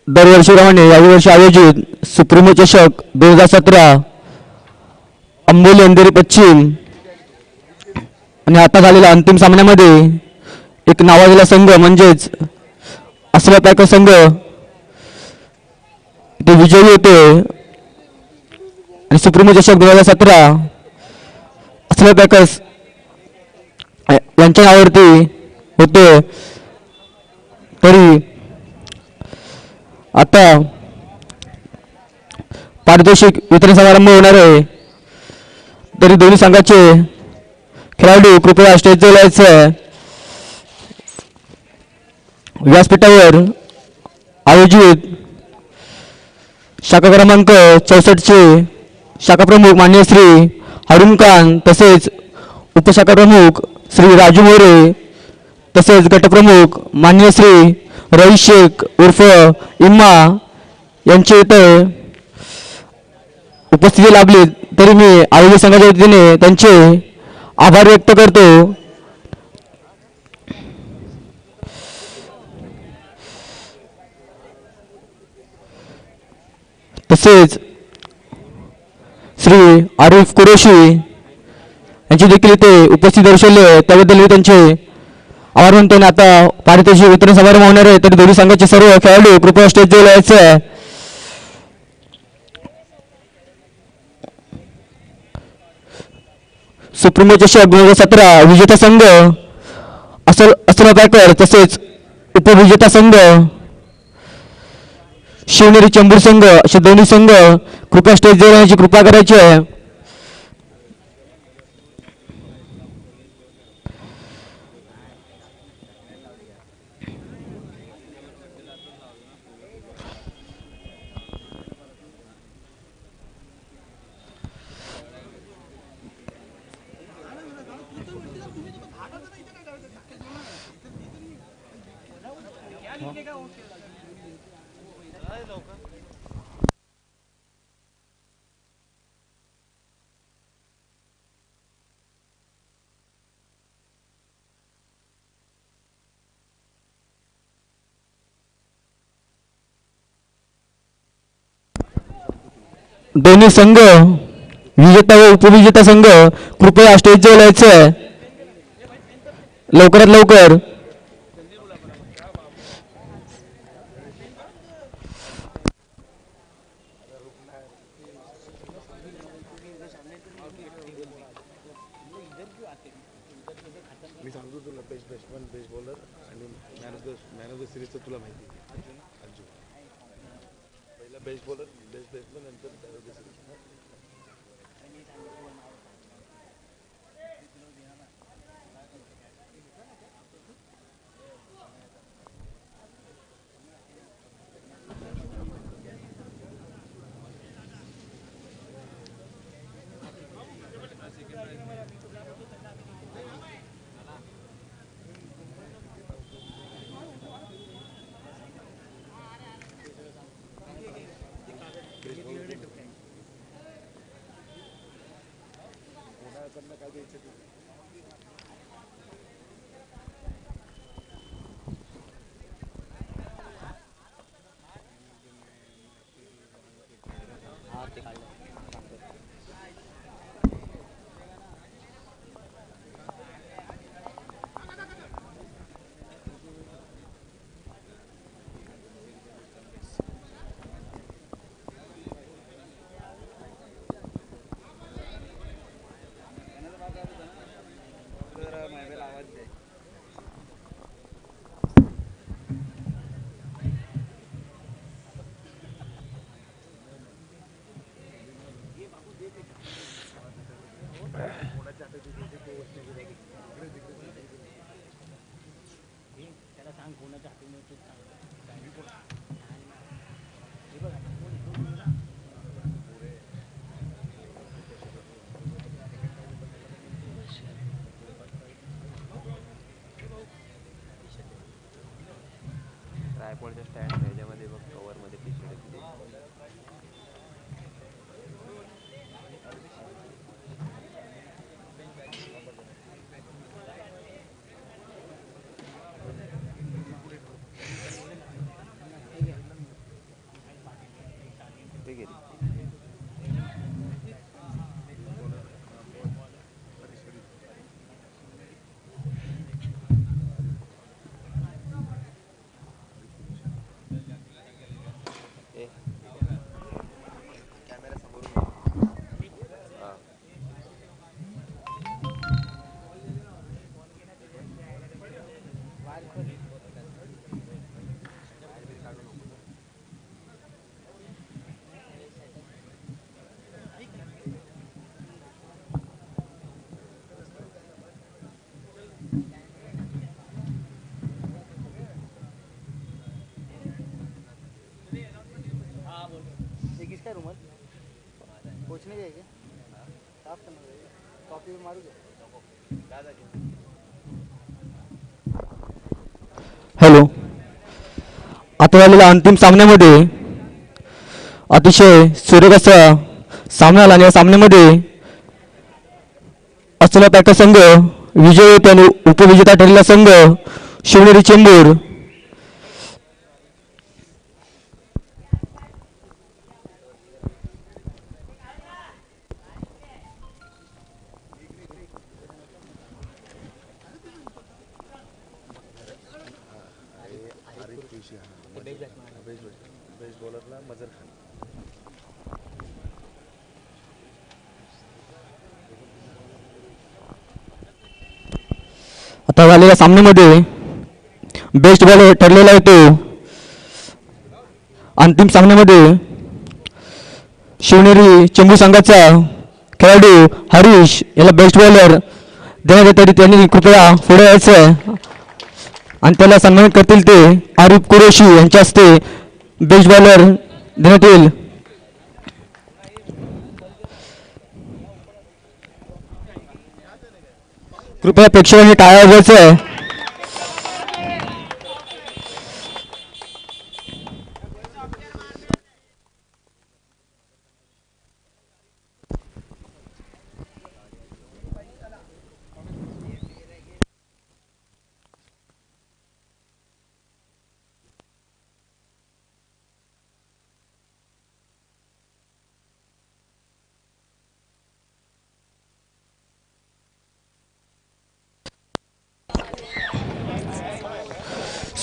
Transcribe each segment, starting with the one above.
दरवर्षीप्रमाणे यावर्षी आयोजित सुप्रीमो चषक 2017 अंबोली अंधेरी पश्चिम आणि आता झालेल्या अंतिम सामन्यामध्ये एक नावाजलेला संघ म्हणजेच असला पॅकर संघ ते विजयी होते आणि सुप्रीमो चषक 2017 असला पॅकर्स यांच्या नावावरती होते। तरी आता पारितोषिक वितरण समारंभ होणार आहे, तरी दोन्ही संघाचे खेळाडू कृपया स्टेजवर यायचं। व्यासपीठावर आयोजित शाखा क्रमांक 64 चे शाखा प्रमुख माननीय श्री हारून खान तसेच उपशाखा प्रमुख श्री राजू मोरे तसेच गटप्रमुख माननीय श्री रईस शेख उर्फ इम्मा यांचे इथे उपस्थिती लाभली, तरी मी आयोजक संघाच्या वतीने त्यांचे आभार व्यक्त करतो। तसेच श्री आरिफ कुरेशी यांची देखील इथे उपस्थिती दर्शवली, त्याबद्दल मी त्यांचे आभार मानतो। आता पारितोषिक वितरण समारंभ होणार आहे, तरी दोन्ही संघाचे सर्व खेळाडू कृपया स्टेजवर यायचं। सुप्रीमो चषक 2017 विजेता संघ असला पॅकर तसेच उपविजेता संघ शिवनेरी चेंबूर संघ असे दोन्ही संघ कृपया स्टेजवर येण्याची कृपा करायची आहे। दोन्ही संघ विजेता व उपविजेता संघ कृपया स्टेजवर यायचं लवकरात लवकर। मी सांगतो तुला बेस्ट बॅट्समन बेस्ट बॉलर आणि मॅन ऑफ द सिरीजचं तुला माहिती आहे अर्जुन पहिला बेस्ट बॉलर बेस्ट बॅट्समन नंतर मॅन ऑफ द सिरीज। काय द्यायचं ते ट्रायपॉडच्या स्टँड ह्याच्यामध्ये बघ कवरमध्ये पिशवी टाकली काय रुमाल पोचणे काय साफ करणार कॉपी मारू घ्या हॅलो. आता झालेल्या अंतिम सामन्यामध्ये अतिशय सुरेख असा सामना आला आणि या सामन्यामध्ये असलेला पॅका संघ विजय होते आणि उपविजेता ठरलेला संघ शिवनेरी चेंबूर. बेस्ट बॉलरला मजर खान. आता झालेल्या सामन्यामध्ये बेस्ट बॉलर ठरलेला आहे तो अंतिम सामन्यामध्ये शिवनेरी चेंबूर संघाचा खेळाडू हरीश याला बेस्ट बॉलर देण्यात येते. त्यांनी कृपया पुढे यायचं आणि त्याला सन्मानित करतील ते आरिफ कुरेशी यांच्या हस्ते बेस्ट बॉलर देण्यात येईल. कृपया प्रेक्षकांनी टाळ्या वाजवायचं आहे.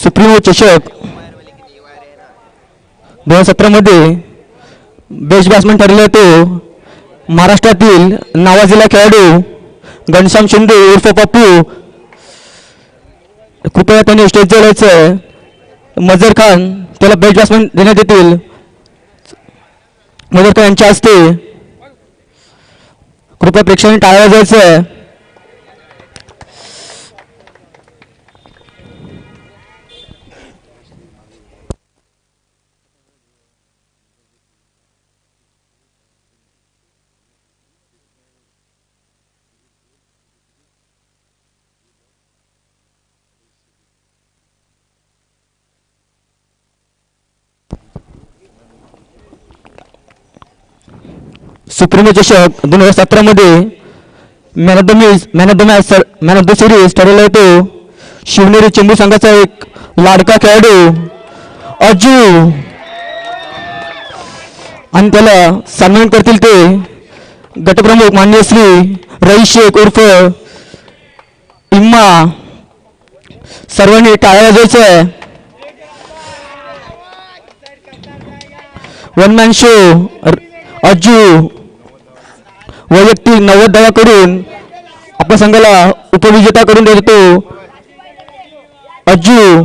सुप्रीमो चषक 2017 मध्ये बेस्ट बॅट्समन ठरले तो महाराष्ट्रातील नावाजलेला खेळाडू घनश्याम शिंदे उर्फ पप्पू. कृपया त्यांनी स्टेजवर यायचं. मजर खान त्याला बेस्ट बॅट्समन देण्यात येतील. मजर खान यांच्या हस्ते कृपया प्रेक्षकांनी टाळ्या वाजवायचं. सुप्रीमो चषक 2017 मध्ये man of the match man of the series ठरवला होतो शिवनेरी चेंबूर संघाचा एक लाडका खेळाडू अज्जू आणि त्याला सन्मान करतील ते गटप्रमुख माननीय श्री रईस शेख उर्फ इम्मा. सर्वांनी टाळ्या वाजवायचं. वन मॅन शो अज्जू वैयक्तिक 90 धावा करून आपल्या संघाला उपविजेता करून देतो अज्जू.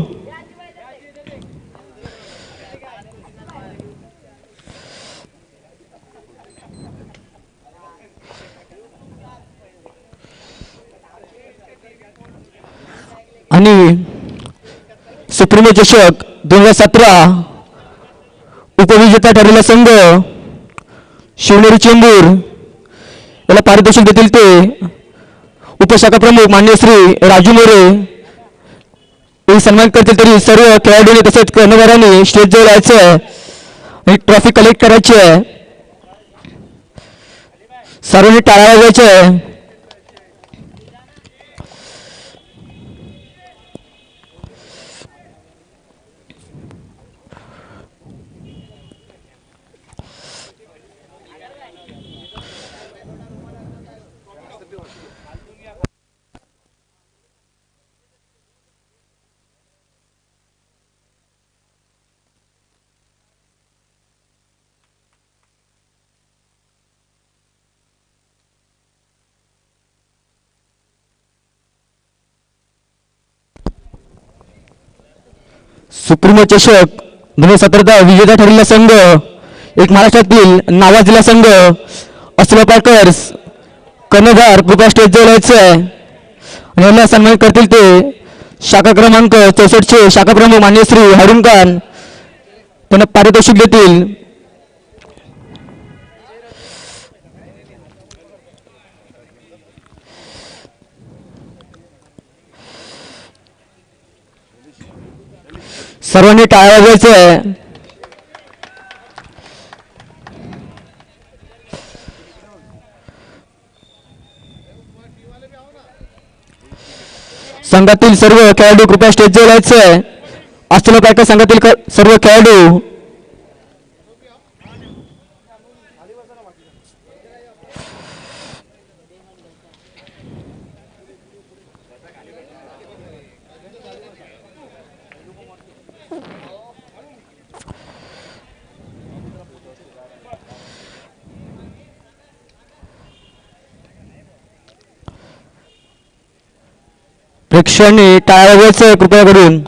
आणि सुप्रीमो चषक 2017 उपविजेता ठरलेला संघ शिवनेरी चेंबूर याला पारितोषिक देतील ते उपशाखा प्रमुख मान्य श्री राजू मोरे हे सन्मान करतील. तरी सर्व खेळाडूंनी तसेच कर्णधारांनी स्टेजवर यायचं आणि ट्रॉफी कलेक्ट करायची आहे. सर्वांनी टाळ्या वाजवायच्या. सुप्रीमो चषक 2017 विजेता ठरलेला संघ एक महाराष्ट्रातील नावाजलेला संघ अस्त्र पॅकर्स कर्णधार कृपया स्टेजवर यायचं आणि याला सन्मानित करतील ते शाखा क्रमांक 64 शाखा प्रमुख मान्य श्री हारून खान त्यांना पारितोषिक देतील. सर्वांनी टाळ्या वाजवायचं आहे. संघातील सर्व खेळाडू कृपया स्टेजवर यायचं आहे. असलेल्या प्रॅक्टिस संघातील सर्व खेळाडू प्रेक्षकांनी टाळ्या वाजवायचं आहे कृपया करून.